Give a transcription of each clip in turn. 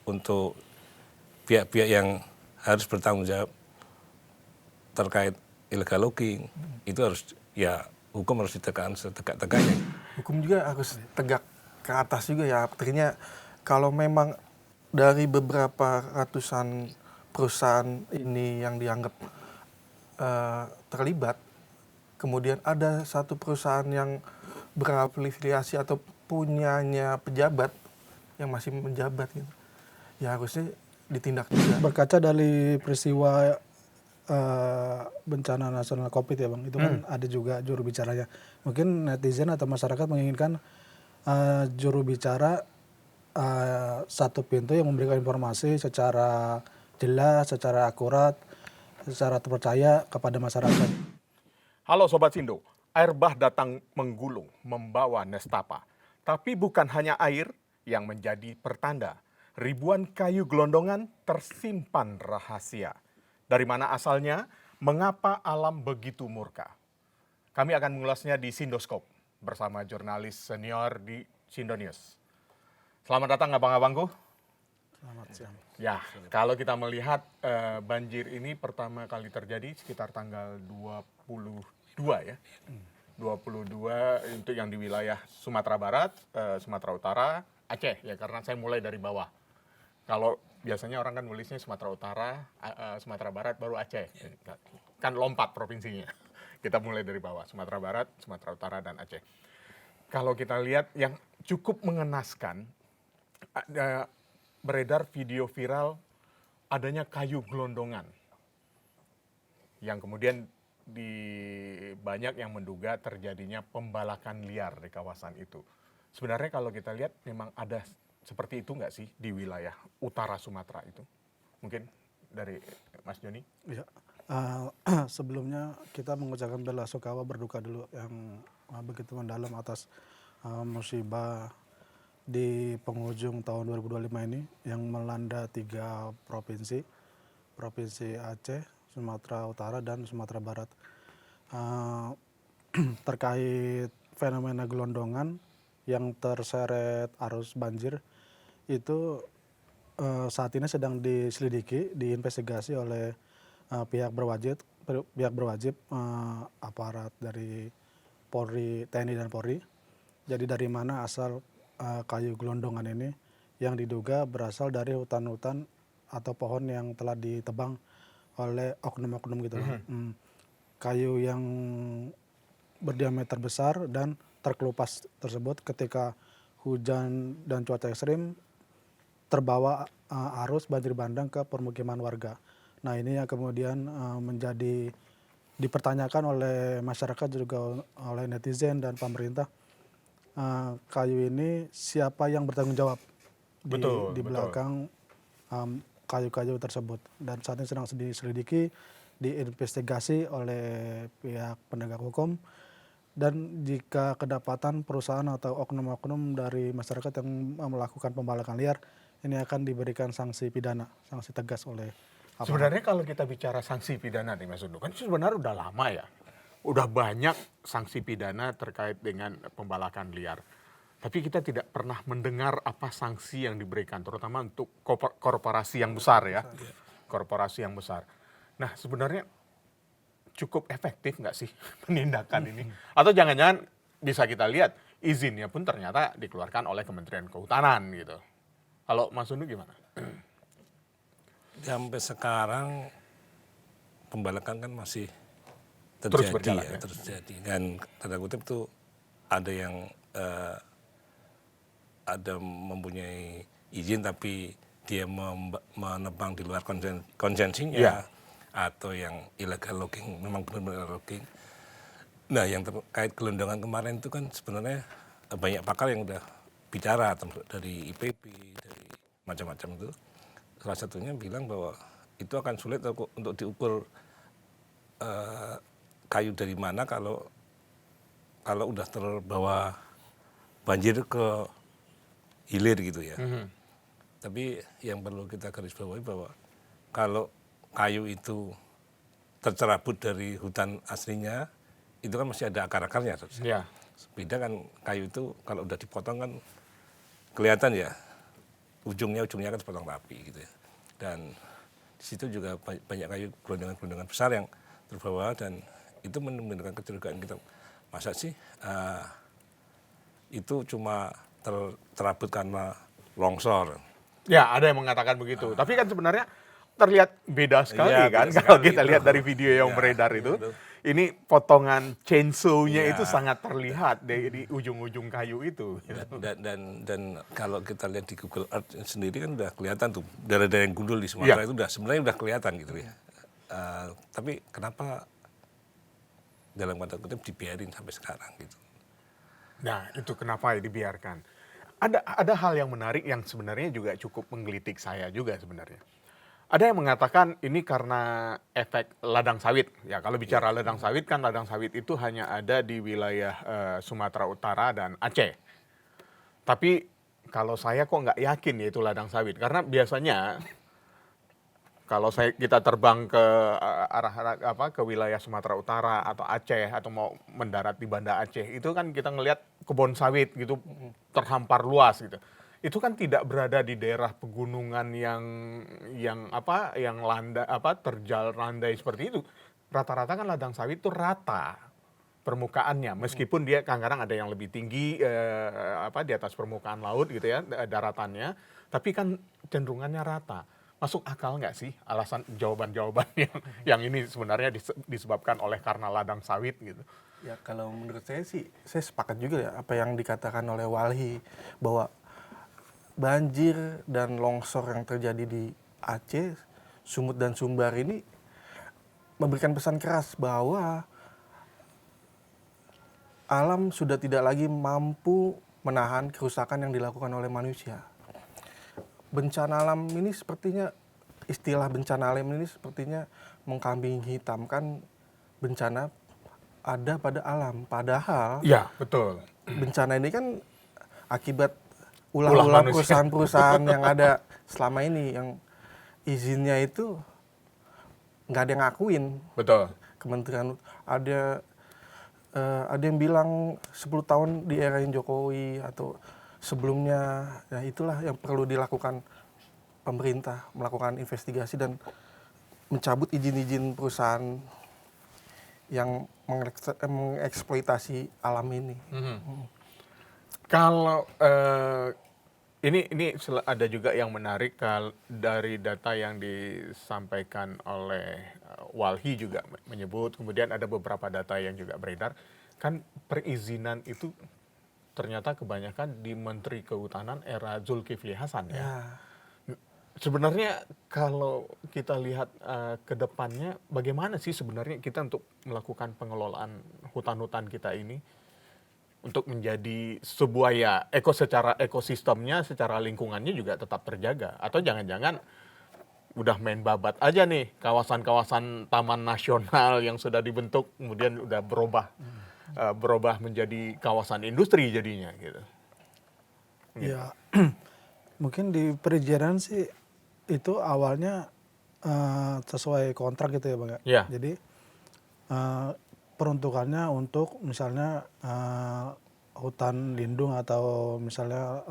untuk pihak-pihak yang harus bertanggung jawab terkait illegal logging itu harus hukum harus ditegakkan setegak-tegaknya. Hukum juga harus tegak ke atas juga ya. Artinya kalau memang dari beberapa ratusan perusahaan ini yang dianggap terlibat, kemudian ada satu perusahaan yang berafiliasi atau punyanya pejabat yang masih menjabat gitu, ya harusnya ditindak juga. Berkaca dari peristiwa bencana nasional COVID ya Bang, itu kan ada juga juru bicaranya. Mungkin netizen atau masyarakat menginginkan juru bicara satu pintu yang memberikan informasi secara jelas, secara akurat, secara terpercaya kepada masyarakat. Halo Sobat Sindo, air bah datang menggulung membawa nestapa. Tapi bukan hanya air yang menjadi pertanda. Ribuan kayu gelondongan tersimpan rahasia. Dari mana asalnya? Mengapa alam begitu murka? Kami akan mengulasnya di Sindoskop bersama jurnalis senior di Sindo News. Selamat datang abang-abangku. Selamat siang. Ya, kalau kita melihat banjir ini pertama kali terjadi sekitar tanggal 22 ya. 22 untuk yang di wilayah Sumatera Barat, Sumatera Utara, Aceh ya, karena saya mulai dari bawah. Kalau biasanya orang kan nulisnya Sumatera Utara, Sumatera Barat baru Aceh. Kan lompat provinsinya. Kita mulai dari bawah, Sumatera Barat, Sumatera Utara dan Aceh. Kalau kita lihat yang cukup mengenaskan, ada beredar video viral adanya kayu gelondongan yang kemudian banyak yang menduga terjadinya pembalakan liar di kawasan itu. Sebenarnya kalau kita lihat memang ada seperti itu nggak sih di wilayah utara Sumatera itu? Mungkin dari Mas Joni? Ya, sebelumnya kita mengucapkan bela sungkawa berduka dulu yang begitu mendalam atas musibah di penghujung tahun 2025 ini yang melanda 3 provinsi, Provinsi Aceh, Sumatera Utara, dan Sumatera Barat. Terkait fenomena gelondongan yang terseret arus banjir, itu saat ini sedang diselidiki, diinvestigasi oleh pihak berwajib, aparat dari Polri, TNI dan Polri. Jadi dari mana asal kayu gelondongan ini yang diduga berasal dari hutan-hutan atau pohon yang telah ditebang oleh oknum-oknum gitu. Kayu yang berdiameter besar dan terkelupas tersebut ketika hujan dan cuaca ekstrim terbawa arus banjir bandang ke permukiman warga. Nah ini yang kemudian menjadi dipertanyakan oleh masyarakat juga oleh netizen dan pemerintah. Kayu ini siapa yang bertanggung jawab di belakang kayu-kayu tersebut, dan saat ini sedang diselidiki, diinvestigasi oleh pihak penegak hukum, dan jika kedapatan perusahaan atau oknum-oknum dari masyarakat yang melakukan pembalakan liar, ini akan diberikan sanksi pidana, sanksi tegas oleh aparat. Sebenarnya kalau kita bicara sanksi pidana nih Mas Undu, kan sebenarnya udah lama ya. Udah banyak sanksi pidana terkait dengan pembalakan liar. Tapi kita tidak pernah mendengar apa sanksi yang diberikan, terutama untuk korporasi yang besar ya. Korporasi yang besar. Nah sebenarnya cukup efektif nggak sih penindakan ini? Atau jangan-jangan bisa kita lihat izinnya pun ternyata dikeluarkan oleh Kementerian Kehutanan gitu. Kalau Mas Undu gimana? Sampai sekarang pembalakan kan masih Terus terjadi berjalan, ya? terus terjadi. Dan tanda kutip itu ada yang ada mempunyai izin tapi dia menebang di luar konsensinya, atau yang illegal logging, memang benar-benar logging. Nah yang terkait gelondongan kemarin itu kan sebenarnya banyak pakar yang udah bicara, dari IPB, dari macam-macam itu. Salah satunya bilang bahwa itu akan sulit untuk diukur kayu dari mana kalau udah terbawa banjir ke hilir gitu ya. Tapi yang perlu kita garis bawahi bahwa kalau kayu itu tercerabut dari hutan aslinya, itu kan masih ada akar-akarnya. Beda kan kayu itu kalau udah dipotong kan kelihatan ya ujungnya kan sepotong rapi gitu ya. Dan di situ juga banyak kayu gelondongan besar yang terbawa, dan itu menimbulkan kecurigaan kita, masa sih itu cuma terabut karena longsor. Ya, ada yang mengatakan begitu. Tapi kan sebenarnya terlihat beda sekali Iya, kan beda kalau sekali kita itu. lihat dari video yang Iya, beredar itu. betul. Ini potongan chainsaw-nya Iya. itu sangat terlihat di ujung-ujung kayu itu. Dan kalau kita lihat di Google Earth sendiri kan udah kelihatan tuh daerah-daerah yang gundul di Sumatera itu sebenarnya udah kelihatan gitu ya. Tapi kenapa dalam tanda kutip dibiarin sampai sekarang gitu? Nah, itu kenapa dibiarkan. Ada hal yang menarik yang sebenarnya juga cukup menggelitik saya juga sebenarnya. Ada yang mengatakan ini karena efek ladang sawit. Ya, kalau bicara ladang sawit kan ladang sawit itu hanya ada di wilayah Sumatera Utara dan Aceh. Tapi kalau saya kok nggak yakin ya itu ladang sawit. Karena biasanya kalau kita terbang ke ke wilayah Sumatera Utara atau Aceh atau mau mendarat di Banda Aceh, itu kan kita ngelihat kebun sawit gitu terhampar luas gitu. Itu kan tidak berada di daerah pegunungan yang terjal landai seperti itu. Rata-rata kan ladang sawit itu rata permukaannya, meskipun dia kadang-kadang ada yang lebih tinggi di atas permukaan laut gitu ya, daratannya, tapi kan cenderungannya rata. Masuk akal nggak sih alasan jawaban-jawaban yang ini sebenarnya disebabkan oleh karena ladang sawit gitu? Ya kalau menurut saya sih, saya sepakat juga ya apa yang dikatakan oleh Walhi, bahwa banjir dan longsor yang terjadi di Aceh, Sumut dan Sumbar ini memberikan pesan keras bahwa alam sudah tidak lagi mampu menahan kerusakan yang dilakukan oleh manusia. Bencana alam ini sepertinya, istilah bencana alam ini sepertinya mengkambing hitamkan bencana ada pada alam. Padahal Ya, betul. bencana ini kan akibat Ulah ulah-ulah manusia. perusahaan-perusahaan yang ada selama ini, yang izinnya itu nggak ada yang ngakuin. Betul. Kementerian ada yang bilang 10 tahun di era Jokowi atau sebelumnya, ya itulah yang perlu dilakukan pemerintah, melakukan investigasi dan mencabut izin-izin perusahaan yang mengeksploitasi alam ini. Kalau ini ada juga yang menarik dari data yang disampaikan oleh Walhi juga menyebut, kemudian ada beberapa data yang juga beredar, kan perizinan itu ternyata kebanyakan di Menteri Kehutanan era Zulkifli Hasan ya. Ya, Sebenarnya kalau kita lihat ke depannya, bagaimana sih sebenarnya kita untuk melakukan pengelolaan hutan-hutan kita ini untuk menjadi sebuah secara ekosistemnya, secara lingkungannya juga tetap terjaga, atau jangan-jangan udah main babat aja nih kawasan-kawasan taman nasional yang sudah dibentuk kemudian udah berubah menjadi kawasan industri jadinya gitu. Ya, mungkin di perizinan sih itu awalnya sesuai kontrak gitu ya Bang. Ya. Jadi peruntukannya untuk misalnya hutan lindung atau misalnya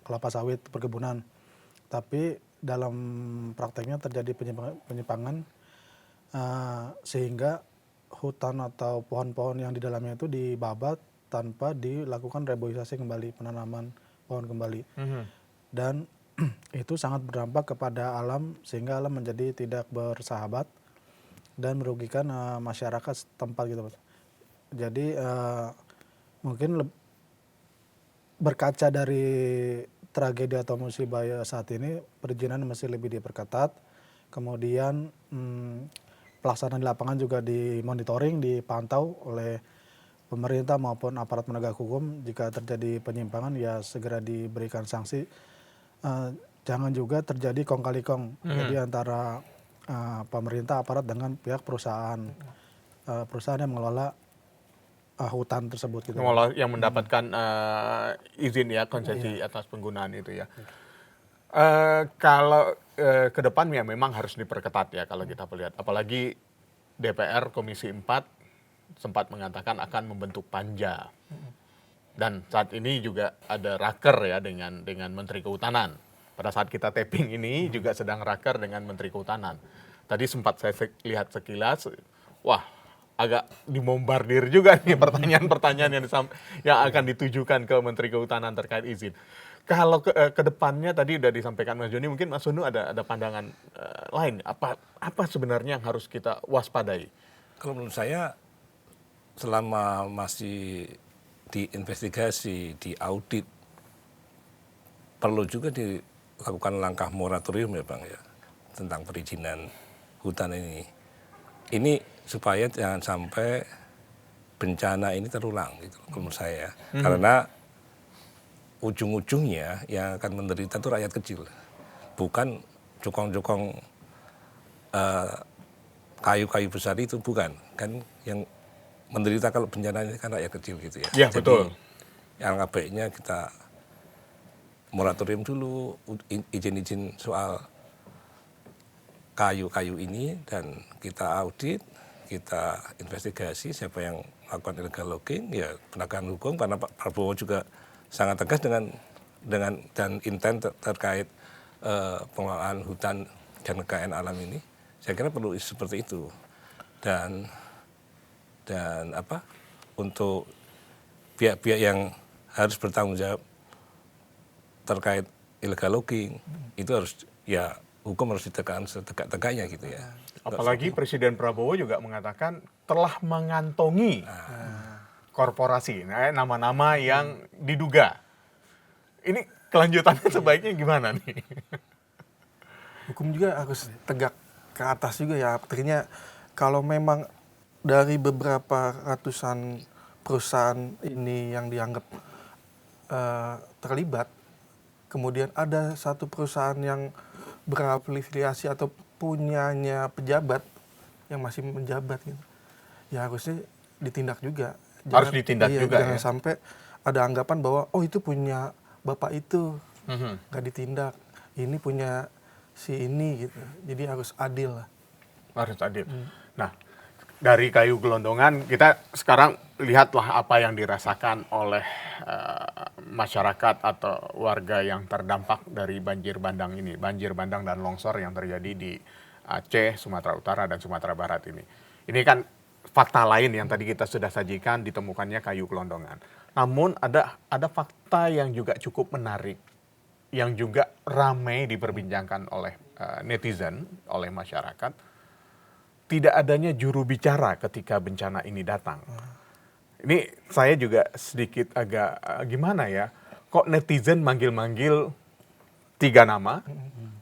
kelapa sawit perkebunan. Tapi dalam prakteknya terjadi penyimpangan sehingga hutan atau pohon-pohon yang di dalamnya itu dibabat tanpa dilakukan reboisasi kembali, penanaman pohon kembali. Dan itu sangat berdampak kepada alam sehingga alam menjadi tidak bersahabat dan merugikan masyarakat setempat gitu. Jadi mungkin berkaca dari tragedi atau musibah saat ini, perizinan masih lebih diperketat. Kemudian pelaksanaan di lapangan juga dimonitoring, dipantau oleh pemerintah maupun aparat penegak hukum. Jika terjadi penyimpangan ya segera diberikan sanksi. Jangan juga terjadi kong kali kong. Jadi antara pemerintah, aparat dengan pihak perusahaan yang mengelola hutan tersebut gitu. Yang mendapatkan izin ya, konsesi atas penggunaan itu ya. Kalau ke depan ya memang harus diperketat ya kalau kita lihat. Apalagi DPR Komisi 4 sempat mengatakan akan membentuk panja. Dan saat ini juga ada raker ya dengan Menteri Kehutanan. pada saat kita taping ini juga sedang raker dengan Menteri Kehutanan. Tadi sempat saya lihat sekilas, wah agak dibombardir juga nih pertanyaan-pertanyaan yang akan ditujukan ke Menteri Kehutanan terkait izin. Kalau ke depannya tadi udah disampaikan Mas Joni, mungkin Mas Sunu ada pandangan lain. Apa sebenarnya yang harus kita waspadai? Kalau menurut saya selama masih diinvestigasi, diaudit, perlu juga dilakukan langkah moratorium ya Bang ya tentang perizinan hutan ini. Ini supaya jangan sampai bencana ini terulang gitu menurut saya. Karena ujung-ujungnya yang akan menderita itu rakyat kecil. Bukan cukong-cukong kayu-kayu besar itu, bukan. Kan yang menderita kalau bencana ini kan rakyat kecil gitu ya. Iya, Jadi, betul. yang baiknya kita moratorium dulu izin-izin soal kayu-kayu ini dan kita audit, kita investigasi siapa yang melakukan illegal logging, ya penegakan hukum karena Pak Prabowo juga sangat tegas dengan dan intent terkait pengelolaan hutan dan kekayaan alam ini. Saya kira perlu seperti itu. Dan untuk pihak-pihak yang harus bertanggung jawab terkait illegal logging itu harus ya hukum harus ditegakkan setegak-tegaknya gitu ya. Apalagi Presiden Prabowo juga mengatakan telah mengantongi korporasi, nama-nama yang diduga. Ini kelanjutannya sebaiknya gimana nih? Hukum juga harus tegak ke atas juga ya. Artinya kalau memang dari beberapa ratusan perusahaan ini yang dianggap terlibat, kemudian ada satu perusahaan yang berafiliasi atau punyanya pejabat yang masih menjabat gitu, ya harusnya ditindak juga. Harus ditindak juga jangan ya? sampai ada anggapan bahwa oh itu punya bapak itu, nggak ditindak. Ini punya si ini gitu. Jadi harus adil lah. Harus adil. Nah, dari kayu gelondongan kita sekarang lihatlah apa yang dirasakan oleh masyarakat atau warga yang terdampak dari banjir bandang ini, banjir bandang dan longsor yang terjadi di Aceh, Sumatera Utara dan Sumatera Barat ini. Ini kan fakta lain yang tadi kita sudah sajikan, ditemukannya kayu gelondongan. Namun ada fakta yang juga cukup menarik, yang juga ramai diperbincangkan oleh netizen, oleh masyarakat. Tidak adanya juru bicara ketika bencana ini datang. Ini saya juga sedikit agak gimana ya, kok netizen manggil-manggil 3 nama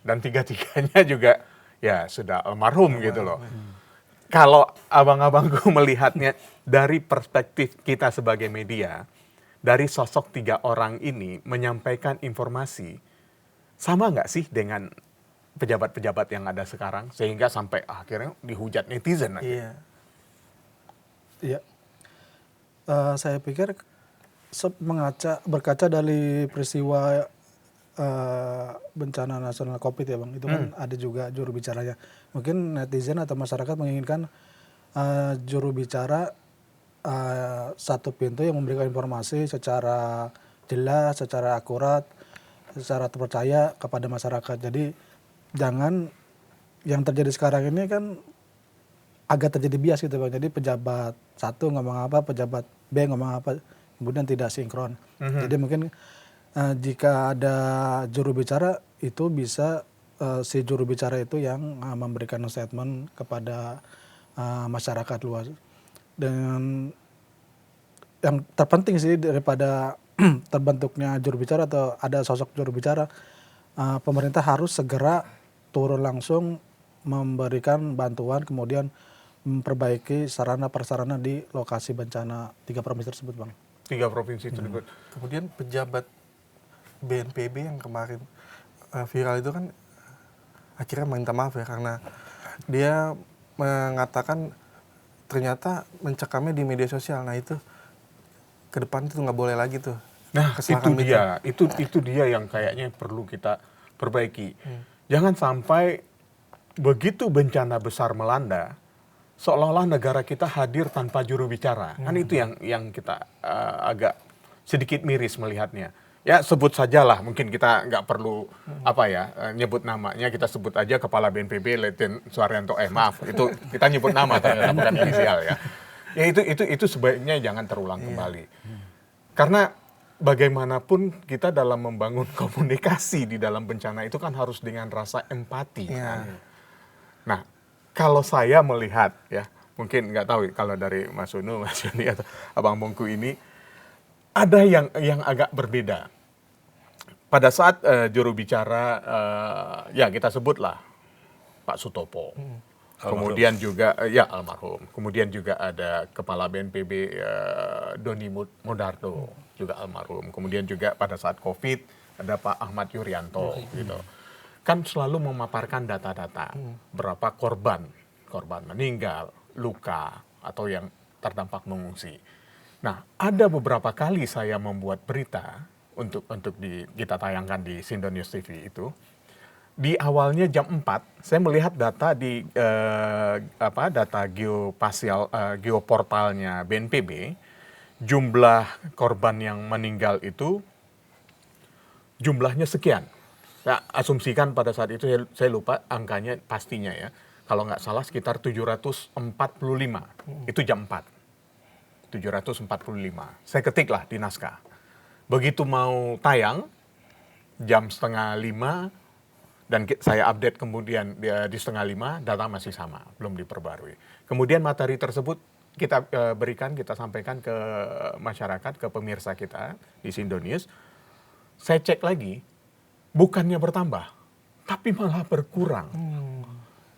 dan 3-tiganya juga ya sudah almarhum gitu loh. Kalau abang-abangku melihatnya dari perspektif kita sebagai media, dari sosok 3 orang ini menyampaikan informasi, sama nggak sih dengan pejabat-pejabat yang ada sekarang sehingga sampai akhirnya dihujat netizen? Iya. Iya. Saya pikir berkaca dari peristiwa bencana nasional COVID ya Bang, itu kan ada juga juru bicaranya. Mungkin netizen atau masyarakat menginginkan juru bicara satu pintu yang memberikan informasi secara jelas, secara akurat, secara terpercaya kepada masyarakat. Jadi jangan yang terjadi sekarang ini kan agak terjadi bias gitu Bang. Jadi pejabat satu ngomong apa, pejabat B ngomong apa, kemudian tidak sinkron. Jadi mungkin jika ada juru bicara itu bisa si juru bicara itu yang memberikan statement kepada masyarakat luas. Dan yang terpenting sih daripada terbentuknya juru bicara atau ada sosok juru bicara, pemerintah harus segera turun langsung memberikan bantuan, kemudian memperbaiki sarana-prasarana di lokasi bencana 3 provinsi tersebut Bang. 3 provinsi tersebut. Kemudian pejabat BNPB yang kemarin viral itu kan akhirnya minta maaf ya karena dia mengatakan ternyata mencekamnya di media sosial. Nah itu ke depan itu nggak boleh lagi tuh. Nah itu dia yang kayaknya perlu kita perbaiki. Jangan sampai begitu bencana besar melanda, seolah-olah negara kita hadir tanpa juru bicara. Kan itu yang kita agak sedikit miris melihatnya. Ya sebut sajalah, mungkin kita nggak perlu nyebut namanya, kita sebut aja Kepala BNPB Letjen Suharyanto. Maaf, itu kita nyebut nama ternyata bukan inisial ya. Ya itu sebaiknya jangan terulang kembali. Karena bagaimanapun kita dalam membangun komunikasi di dalam bencana itu kan harus dengan rasa empati. Kan? Nah, kalau saya melihat ya, mungkin nggak tahu kalau dari Mas Unu, Mas Yoni atau Abang Bongku ini ada yang agak berbeda. Pada saat juru bicara, ya kita sebutlah Pak Sutopo, kemudian juga almarhum, kemudian juga ada Kepala BNPB Doni Modarto, juga almarhum, kemudian juga pada saat COVID ada Pak Ahmad Yuryanto, gitu. Kan selalu memaparkan data-data berapa korban meninggal, luka atau yang terdampak mengungsi. Nah, ada beberapa kali saya membuat berita untuk kita tayangkan di Sindo News TV itu. Di awalnya jam 4, saya melihat data di data geoportalnya BNPB, jumlah korban yang meninggal itu jumlahnya sekian. Saya asumsikan pada saat itu saya lupa angkanya pastinya ya. Kalau nggak salah sekitar 745. Itu jam 4. 745. Saya ketiklah di naskah. Begitu mau tayang, jam 4:30, dan saya update kemudian di 4:30, data masih sama, belum diperbarui. Kemudian materi tersebut kita kita sampaikan ke masyarakat, ke pemirsa kita di Sindo News. Saya cek lagi, bukannya bertambah, tapi malah berkurang.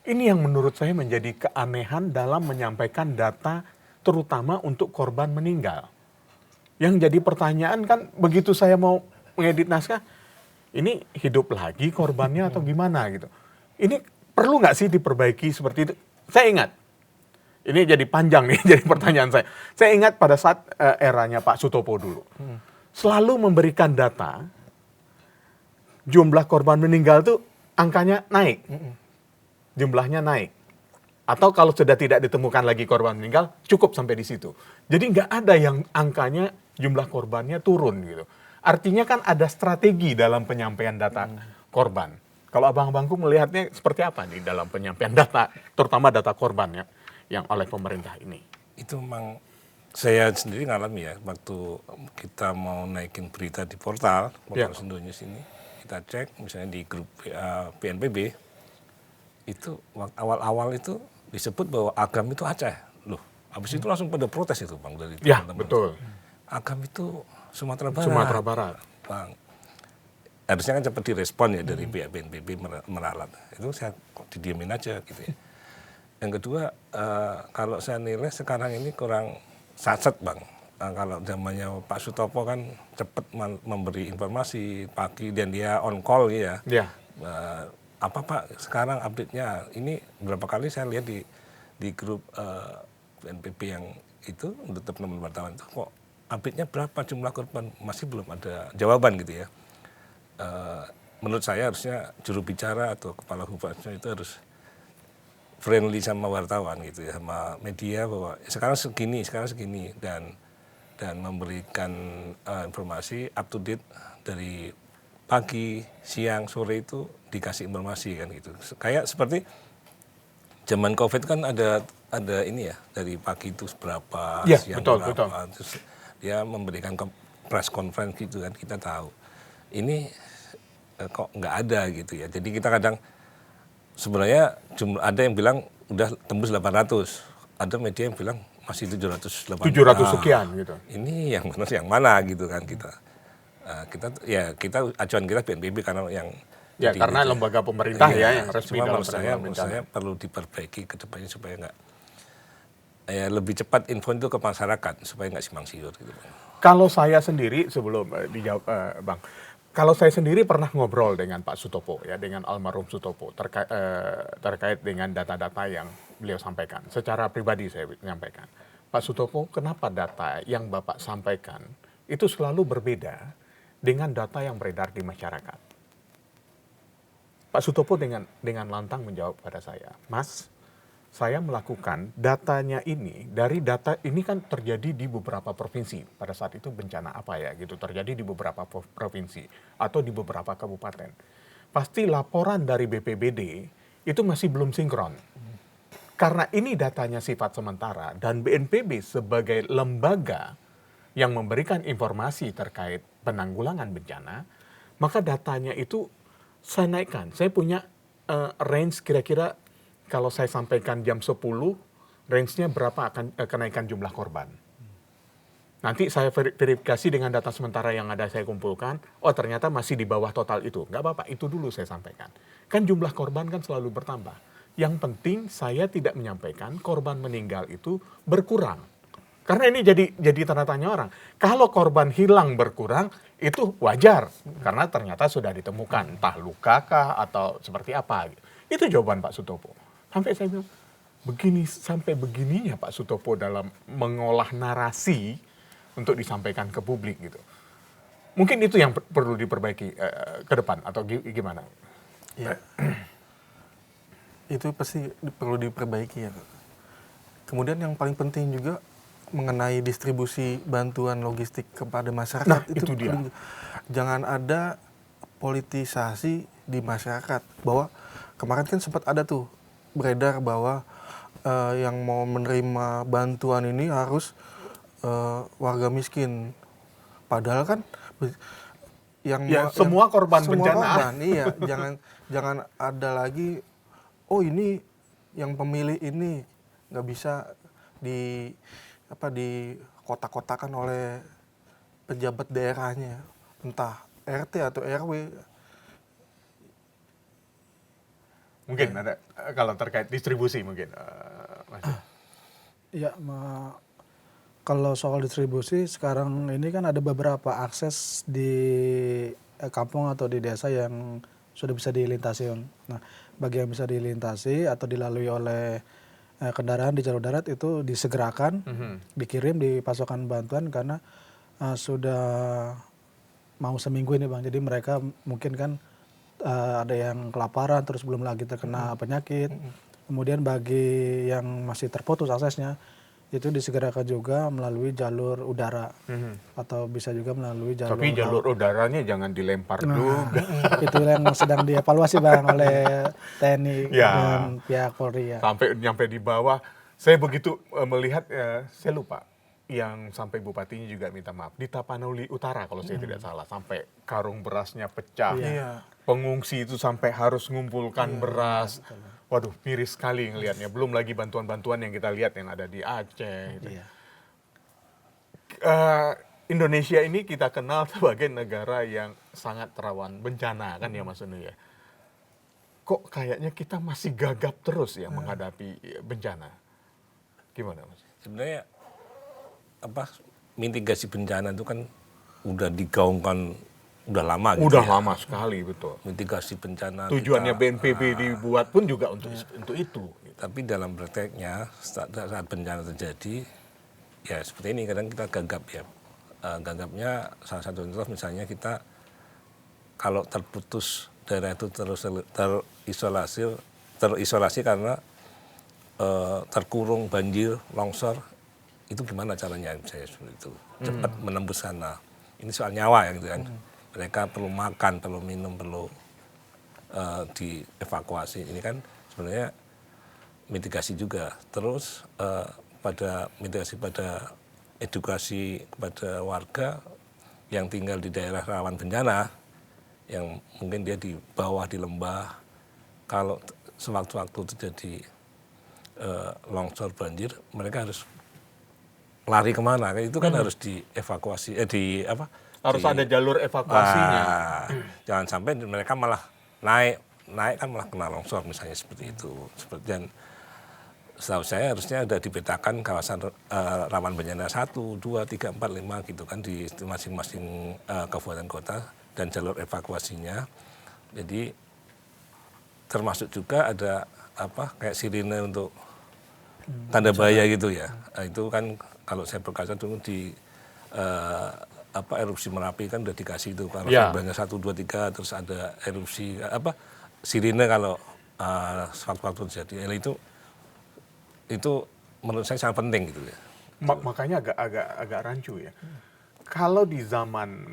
Ini yang menurut saya menjadi keanehan dalam menyampaikan data, terutama untuk korban meninggal. Yang jadi pertanyaan kan, begitu saya mau mengedit naskah, ini hidup lagi korbannya atau gimana gitu. Ini perlu nggak sih diperbaiki seperti itu? Saya ingat, ini jadi panjang nih, jadi pertanyaan saya. Saya ingat pada saat eranya Pak Sutopo dulu. Selalu memberikan data, jumlah korban meninggal tuh angkanya naik. Jumlahnya naik. Atau kalau sudah tidak ditemukan lagi korban meninggal, cukup sampai di situ. Jadi nggak ada yang angkanya jumlah korbannya turun gitu. Artinya kan ada strategi dalam penyampaian data korban. Kalau abang-abangku melihatnya seperti apa nih dalam penyampaian data, terutama data korbannya yang oleh pemerintah ini? Itu memang saya sendiri ngalami ya, waktu kita mau naikin berita di portal Sindo News ini, kita cek misalnya di grup PNPB, itu awal-awal itu disebut bahwa Agam itu Aceh. Loh, habis itu langsung pada protes itu Bang dari Ya, teman-teman. betul. Agam itu Sumatera Barat. Sumatera Barat. Bang. Harusnya kan cepat direspon ya dari pihak BNPB meralat. Itu saya kok didiemin aja gitu ya. Yang kedua, kalau saya nilai sekarang ini kurang satset Bang. Kalau zamannya Pak Sutopo kan cepat memberi informasi pagi dan dia on call ya. Ya. Apa Pak sekarang update-nya? Ini berapa kali saya lihat di grup BNPB yang itu untuk teman-teman wartawan itu kok update-nya berapa jumlah korban, masih belum ada jawaban gitu ya. Menurut saya harusnya juru bicara atau kepala humasnya itu harus friendly sama wartawan gitu ya, sama media bahwa sekarang segini dan memberikan informasi up to date dari pagi, siang, sore itu dikasih informasi kan gitu. Kayak seperti zaman COVID kan ada ini ya, dari pagi itu berapa, Ya, siang betul, berapa. betul. Terus dia memberikan press conference gitu kan, kita tahu. Ini kok nggak ada gitu ya. Jadi kita kadang sebenarnya ada yang bilang udah tembus 800. Ada media yang bilang masih 780. 700 sekian gitu. Ini yang benar yang mana gitu kan kita. Kita acuan kita BNPB karena yang Ya, karena lembaga pemerintah yang resmi dalam menurut saya perlu diperbaiki ke depannya supaya nggak lebih cepat info itu ke masyarakat supaya nggak simpang siur gitu. Kalau saya sendiri sebelum dijawab Bang, kalau saya sendiri pernah ngobrol dengan Pak Sutopo ya, dengan almarhum Sutopo terkait dengan data-data yang beliau sampaikan. Secara pribadi saya menyampaikan, Pak Sutopo, kenapa data yang Bapak sampaikan itu selalu berbeda dengan data yang beredar di masyarakat? Pak Sutopo dengan lantang menjawab pada saya, Mas, saya melakukan datanya ini, dari data ini kan terjadi di beberapa provinsi. Pada saat itu bencana apa ya gitu, terjadi di beberapa provinsi atau di beberapa kabupaten. Pasti laporan dari BPBD itu masih belum sinkron. Karena ini datanya sifat sementara dan BNPB sebagai lembaga yang memberikan informasi terkait penanggulangan bencana, maka datanya itu saya naikkan. Saya punya range kira-kira kalau saya sampaikan jam 10, range-nya berapa akan kenaikan jumlah korban. Nanti saya verifikasi dengan data sementara yang ada saya kumpulkan, oh ternyata masih di bawah total itu. Nggak apa-apa, itu dulu saya sampaikan. Kan jumlah korban kan selalu bertambah. Yang penting saya tidak menyampaikan korban meninggal itu berkurang. Karena ini jadi tanda tanya orang. Kalau korban hilang berkurang, itu wajar. Karena ternyata sudah ditemukan, entah luka kah atau seperti apa. Itu jawaban Pak Sutopo. Sampai saya bilang, sampai begininya Pak Sutopo dalam mengolah narasi untuk disampaikan ke publik gitu. Mungkin itu yang perlu diperbaiki ke depan atau gimana? Ya. Itu pasti perlu diperbaiki ya. Kemudian yang paling penting juga mengenai distribusi bantuan logistik kepada masyarakat. Nah, itu dia. Jangan ada politisasi di masyarakat. Bahwa kemarin kan sempat ada tuh beredar bahwa yang mau menerima bantuan ini harus warga miskin. Padahal kan yang ya, semua korban bencana. Korban, iya, jangan ada lagi oh ini yang pemilih ini nggak bisa di kotak-kotakan oleh pejabat daerahnya, entah RT atau RW. Mungkin ada kalau terkait distribusi mungkin, Mas. Ya, kalau soal distribusi sekarang ini kan ada beberapa akses di kampung atau di desa yang sudah bisa dilintasi. Nah, bagi yang bisa dilintasi atau dilalui oleh kendaraan di jalur darat itu disegerakan, dikirim, dipasokkan bantuan karena sudah mau seminggu ini Bang. Jadi mereka mungkin kan ada yang kelaparan terus belum lagi terkena penyakit. Kemudian bagi yang masih terputus aksesnya itu disegerakan juga melalui jalur udara atau bisa juga melalui jalur Tapi jalur udaranya jangan dilempar juga. Itu yang sedang dievaluasi Bang oleh TNI dan pihak Polri ya. Sampai nyampe di bawah, saya begitu melihat, saya lupa yang sampai bupatinya juga minta maaf di Tapanuli Utara kalau saya tidak salah, sampai karung berasnya pecah. Iya. Pengungsi itu sampai harus mengumpulkan beras. Waduh, miris sekali ngelihatnya. Belum lagi bantuan-bantuan yang kita lihat yang ada di Aceh. Gitu. Iya. Indonesia ini kita kenal sebagai negara yang sangat rawan bencana kan ya Mas Unu ya. Kok kayaknya kita masih gagap terus ya menghadapi bencana. Gimana Mas? Sebenarnya mitigasi bencana itu kan udah digaungkan udah lama gitu. Udah lama sekali, betul. Mitigasi bencana. Tujuannya BNPB dibuat pun juga untuk itu. Tapi dalam prakteknya saat bencana terjadi, ya seperti ini kadang kita gagap ya. Gagapnya salah satu contoh misalnya kita kalau terputus daerah itu terus terisolasi karena terkurung banjir, longsor, itu gimana caranya saya seperti itu cepat menembus sana. Ini soal nyawa ya gitu kan. Mereka perlu makan, perlu minum, perlu dievakuasi. Ini kan sebenarnya mitigasi juga. Terus mitigasi pada edukasi kepada warga yang tinggal di daerah rawan bencana, yang mungkin dia di bawah di lembah, kalau sewaktu-waktu terjadi longsor banjir, mereka harus lari kemana? Itu kan harus dievakuasi, Harus ada jalur evakuasinya. Jangan sampai mereka malah naik kan malah kena longsor misalnya seperti itu. Dan setahu saya harusnya ada dipetakan kawasan rawan bencana 1, 2, 3, 4, 5 gitu kan di masing-masing kabupaten kota dan jalur evakuasinya. Jadi termasuk juga ada kayak sirine untuk tanda bahaya gitu ya. Itu kan kalau saya berkaca dulu di erupsi Merapi kan udah dikasih itu kalau banyak 1, 2, 3 terus ada erupsi sirine kalau sewaktu-waktu terjadi. Itu itu menurut saya sangat penting gitu ya. Makanya agak rancu ya. Kalau di zaman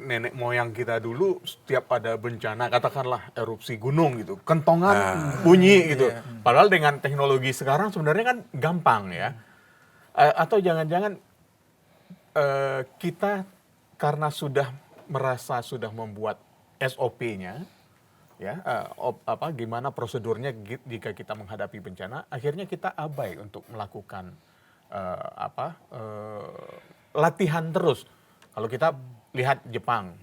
nenek moyang kita dulu, setiap ada bencana, katakanlah erupsi gunung gitu, kentongan bunyi gitu. Padahal dengan teknologi sekarang sebenarnya kan gampang ya. Atau jangan-jangan kita karena sudah merasa sudah membuat SOP-nya, ya gimana prosedurnya jika kita menghadapi bencana, akhirnya kita abai untuk melakukan latihan terus. Kalau kita lihat Jepang,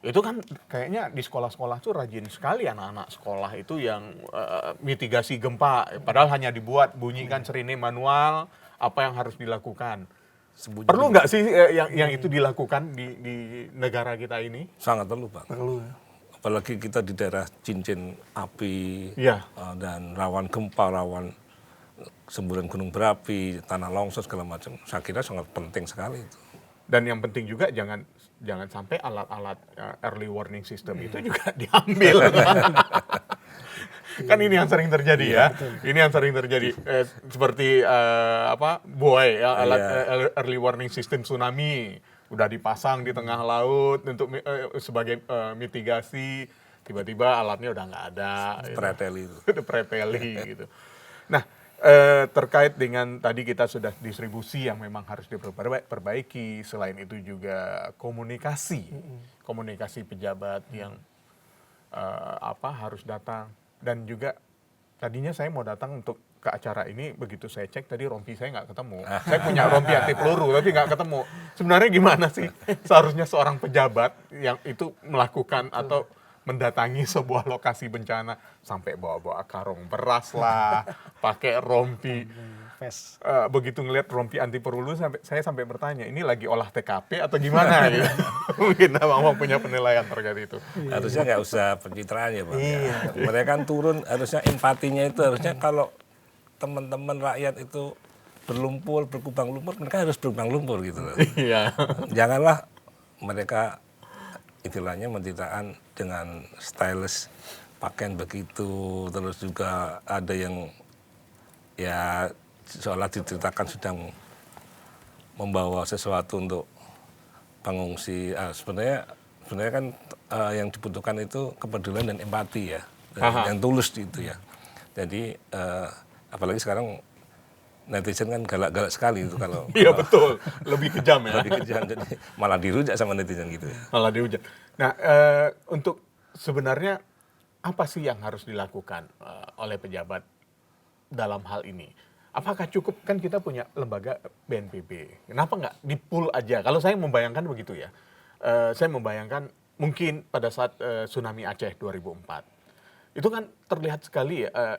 itu kan kayaknya di sekolah-sekolah tuh rajin sekali anak-anak sekolah itu yang mitigasi gempa, padahal hanya dibuat bunyikan sirine manual apa yang harus dilakukan. Perlu nggak sih yang itu dilakukan di negara kita ini? Sangat perlu, Pak. Perlu ya. Apalagi kita di daerah cincin api Iya. Dan rawan gempa, rawan semburan gunung berapi, tanah longsor segala macam. Saya kira sangat penting sekali itu. Dan yang penting juga jangan sampai alat-alat early warning system itu juga diambil. Kan ini yang sering terjadi ya. Ini yang sering terjadi seperti buoy ya, alat early warning system tsunami udah dipasang di tengah laut untuk sebagai mitigasi, tiba-tiba alatnya udah nggak ada. Preteli itu. Udah preteli gitu. Nah, terkait dengan tadi kita sudah distribusi yang memang harus diperbaiki, selain itu juga komunikasi pejabat yang harus datang, dan juga tadinya saya mau datang untuk ke acara ini, begitu saya cek tadi rompi saya nggak ketemu. Saya punya rompi anti peluru tapi nggak ketemu. Sebenarnya gimana sih seharusnya seorang pejabat yang itu melakukan atau mendatangi sebuah lokasi bencana sampai bawa-bawa karung beras lah, pakai rompi. Begitu ngelihat rompi anti peluru saya sampai bertanya, ini lagi olah TKP atau gimana gitu. Mungkin Abang punya penilaian terkait itu. Harusnya nggak usah pencitraan ya, Pak. Ya. Mereka kan turun, harusnya empatinya itu harusnya kalau teman-teman rakyat itu berlumpur, berkubang lumpur, mereka harus berkubang lumpur gitu loh. Iya. Janganlah mereka istilahnya menciptakan dengan stylish pakaian begitu, terus juga ada yang ya seolah diceritakan sedang membawa sesuatu untuk pengungsi. Sebenarnya kan yang dibutuhkan itu kepedulian dan empati ya, yang tulus itu ya. Jadi apalagi sekarang netizen kan galak-galak sekali itu kalau iya betul, lebih kejam ya. Lebih kejam, jadi malah dirujak sama netizen gitu ya. Malah dihujat. Nah, untuk sebenarnya apa sih yang harus dilakukan oleh pejabat dalam hal ini? Apakah cukup, kan kita punya lembaga BNPB, kenapa nggak di-pool aja? Kalau saya membayangkan begitu ya, saya membayangkan mungkin pada saat tsunami Aceh 2004, itu kan terlihat sekali ya,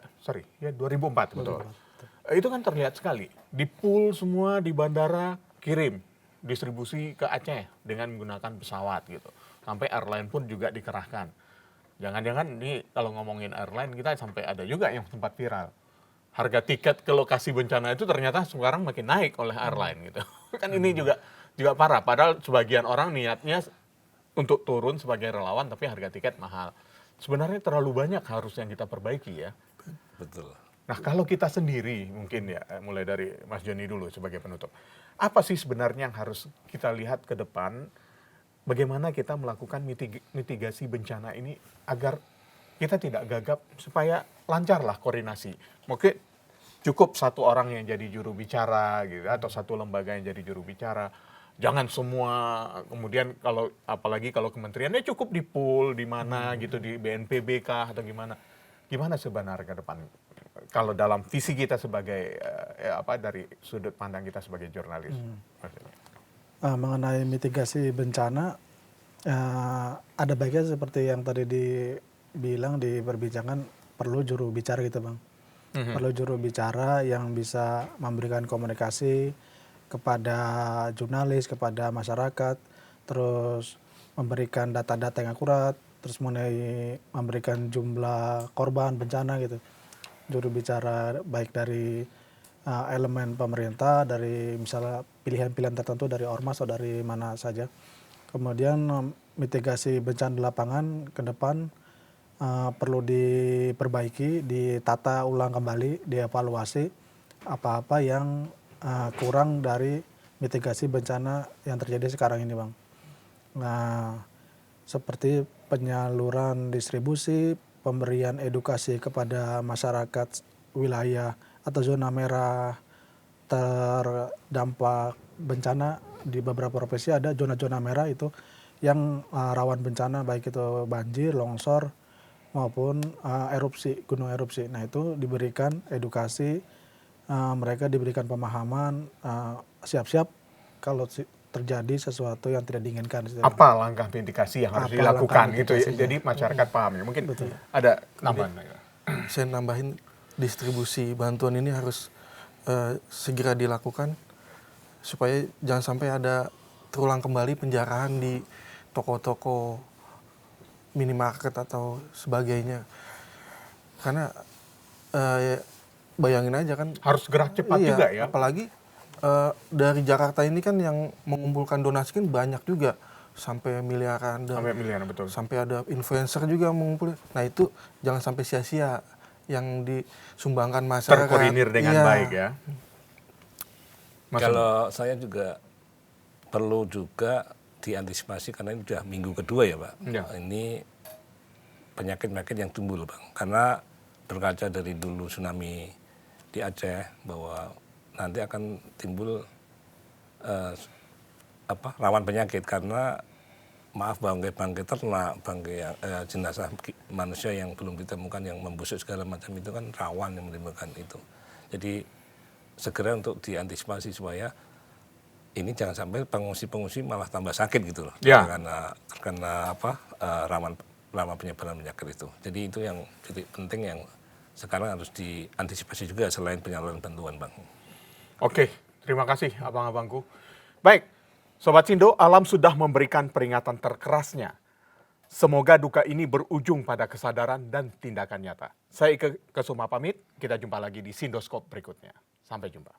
2004 betul. Itu kan terlihat sekali, di-pool semua di bandara, kirim, distribusi ke Aceh dengan menggunakan pesawat gitu. Sampai airline pun juga dikerahkan. Jangan-jangan ini kalau ngomongin airline, kita sampai ada juga yang sempat viral. Harga tiket ke lokasi bencana itu ternyata sekarang makin naik oleh airline gitu. Kan ini juga parah, padahal sebagian orang niatnya untuk turun sebagai relawan tapi harga tiket mahal. Sebenarnya terlalu banyak harus yang kita perbaiki ya. Betul. Nah, kalau kita sendiri mungkin ya, mulai dari Mas Joni dulu sebagai penutup. Apa sih sebenarnya yang harus kita lihat ke depan, bagaimana kita melakukan mitigasi bencana ini agar kita tidak gagap, supaya lancarlah koordinasi. Mungkin cukup satu orang yang jadi juru bicara gitu, atau satu lembaga yang jadi juru bicara. Jangan semua, kemudian apalagi kalau kementeriannya cukup di pool di mana gitu, di BNPB kah atau gimana. Gimana sebenarnya ke depan? Kalau dalam visi kita sebagai dari sudut pandang kita sebagai jurnalis. Mengenai mitigasi bencana, ada baiknya seperti yang tadi dibilang di perbincangan, perlu juru bicara gitu Bang. Perlu juru bicara yang bisa memberikan komunikasi kepada jurnalis, kepada masyarakat, terus memberikan data-data yang akurat, terus memberikan jumlah korban bencana gitu. Juru bicara baik dari elemen pemerintah, dari misalnya pilihan-pilihan tertentu dari ormas atau dari mana saja. Kemudian mitigasi bencana di lapangan ke depan perlu diperbaiki, ditata ulang kembali, dievaluasi apa-apa yang kurang dari mitigasi bencana yang terjadi sekarang ini, Bang. Nah, seperti penyaluran distribusi, pemberian edukasi kepada masyarakat wilayah atau zona merah terdampak bencana. Di beberapa provinsi ada zona-zona merah itu yang rawan bencana, baik itu banjir, longsor, maupun erupsi, gunung erupsi. Nah, itu diberikan edukasi, mereka diberikan pemahaman, siap-siap kalau terjadi sesuatu yang tidak diinginkan. Apa langkah mitigasi yang harus Apa dilakukan langkah gitu ya. mitigasinya? Jadi masyarakat paham ya. Mungkin ada tambahan. Saya nambahin, distribusi bantuan ini harus segera dilakukan supaya jangan sampai ada terulang kembali penjarahan di toko-toko, minimarket atau sebagainya. Karena bayangin aja kan, Harus gerak cepat iya, juga ya. apalagi dari Jakarta ini kan yang mengumpulkan donasi kan banyak juga, sampai miliaran, Sampai miliaran, betul. sampai ada influencer juga mengumpul. Nah, itu jangan sampai sia-sia yang disumbangkan masyarakat. Terkoordinir dengan Iya. baik ya. Mas Kalau saya juga perlu juga diantisipasi karena ini sudah minggu kedua ya Pak. Ya. Ini penyakit-penyakit yang timbul Bang. Karena berkaca dari dulu tsunami di Aceh bahwa nanti akan timbul rawan penyakit karena bangkai ternak, bangkai jenazah manusia yang belum ditemukan yang membusuk segala macam itu kan rawan yang menimbulkan itu. Jadi segera untuk diantisipasi supaya ini jangan sampai pengungsi-pengungsi malah tambah sakit gitu loh. Ya. Terkena rawan penyebaran penyakit itu. Jadi itu yang titik penting yang sekarang harus diantisipasi juga selain penyaluran bantuan, Bang. Oke, terima kasih abang-abangku. Baik, Sobat Sindo, alam sudah memberikan peringatan terkerasnya. Semoga duka ini berujung pada kesadaran dan tindakan nyata. Saya Ike Kesuma pamit, kita jumpa lagi di Sindoskop berikutnya. Sampai jumpa.